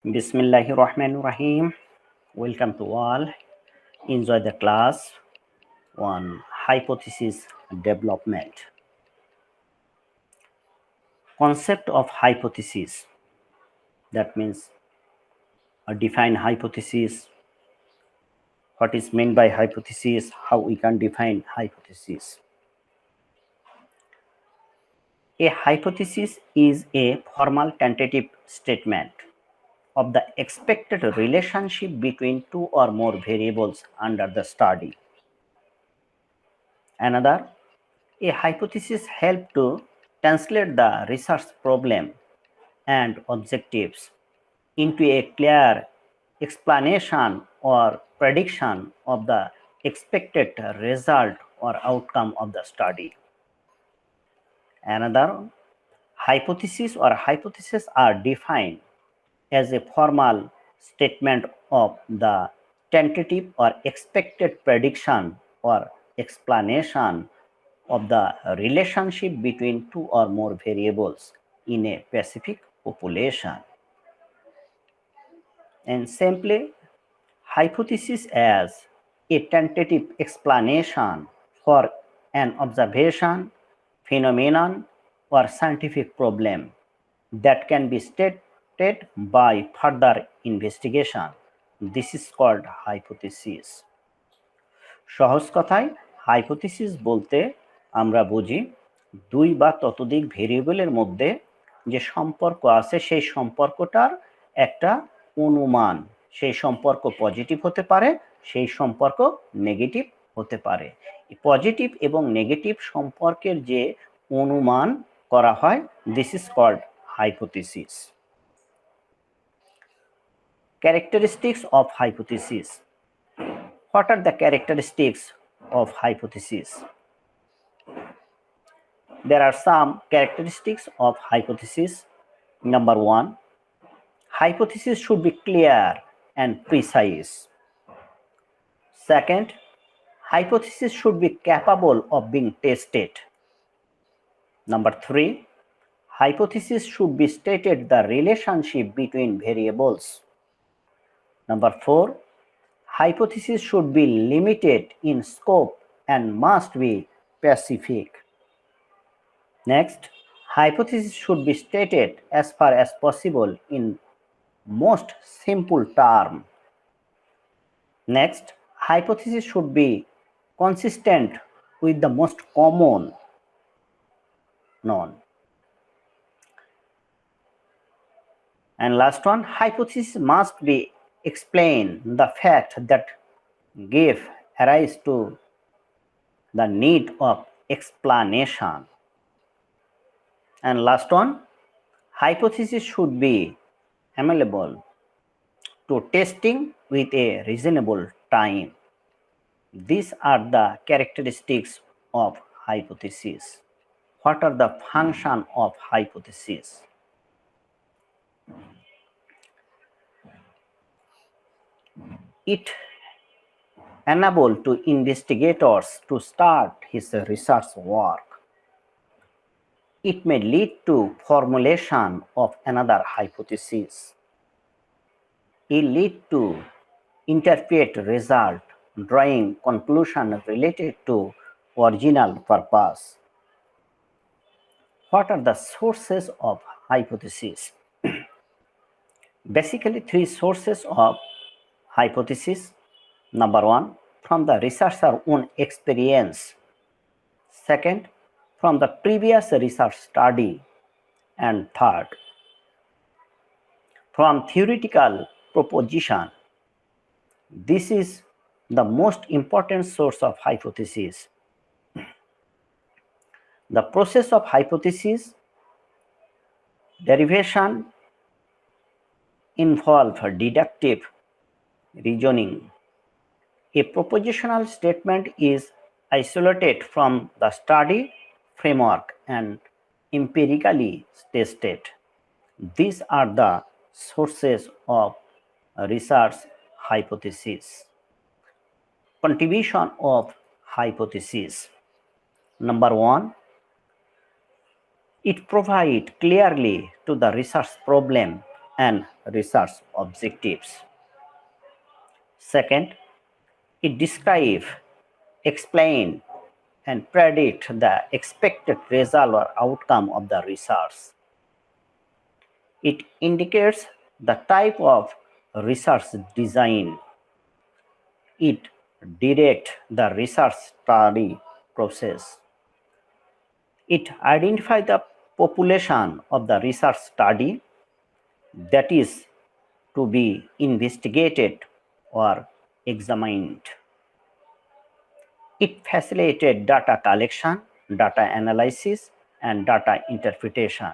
Bismillahirrahmanirrahim. Welcome to all. Enjoy the class on hypothesis development. Concept of hypothesis. That means a defined hypothesis. What is meant by hypothesis? How we can define hypothesis? A hypothesis is a formal tentative statement of the expected relationship between two or more variables under the study. Another, a hypothesis helps to translate the research problem and objectives into a clear explanation or prediction of the expected result or outcome of the study. Another, hypothesis or hypotheses are defined as a formal statement of the tentative or expected prediction or explanation of the relationship between two or more variables in a specific population. And simply, hypothesis as a tentative explanation for an observation, phenomenon, or scientific problem that can be stated by further investigation. This is called hypothesis. সহজ কথায় hypothesis বলতে আমরা বুঝি দুই বা ততোধিক ভেরিয়েবলের মধ্যে যে সম্পর্ক আছে সেই সম্পর্কটার একটা অনুমান। সেই সম্পর্ক পজিটিভ হতে পারে, সেই সম্পর্ক নেগেটিভ হতে পারে। পজিটিভ এবং নেগেটিভ সম্পর্কের যে অনুমান করা হয়, this is called hypothesis. Characteristics of hypothesis. What are the characteristics of hypothesis? There are some characteristics of hypothesis. Number one, hypothesis should be clear and precise. Second, hypothesis should be capable of being tested. Number three, hypothesis should be stated the relationship between variables. Number four, hypothesis should be limited in scope and must be specific. Next, hypothesis should be stated as far as possible in most simple term. Next, hypothesis should be consistent with the most common known. And last one, hypothesis must be explain the fact that give rise to the need of explanation. And last one, hypothesis should be amenable to testing with a reasonable time. These are the characteristics of hypothesis. What are the function of hypothesis? It enables to investigators to start his research work. It may lead to formulation of another hypothesis. It lead to interpret result, drawing conclusion related to original purpose. What are the sources of hypothesis? Basically, three sources of hypothesis. Number one, from the researcher's own experience. Second, from the previous research study. And third, from theoretical proposition. This is the most important source of hypothesis. The process of hypothesis derivation involve deductive reasoning. A propositional statement is isolated from the study framework and empirically tested. These are the sources of research hypothesis. Contribution of hypothesis. Number one, it provides clearly to the research problem and research objectives. Second, it describe, explain, and predict the expected result or outcome of the research. It indicates the type of research design. It directs the research study process. It identifies the population of the research study that is to be investigated or examined. It facilitated data collection, data analysis, and data interpretation.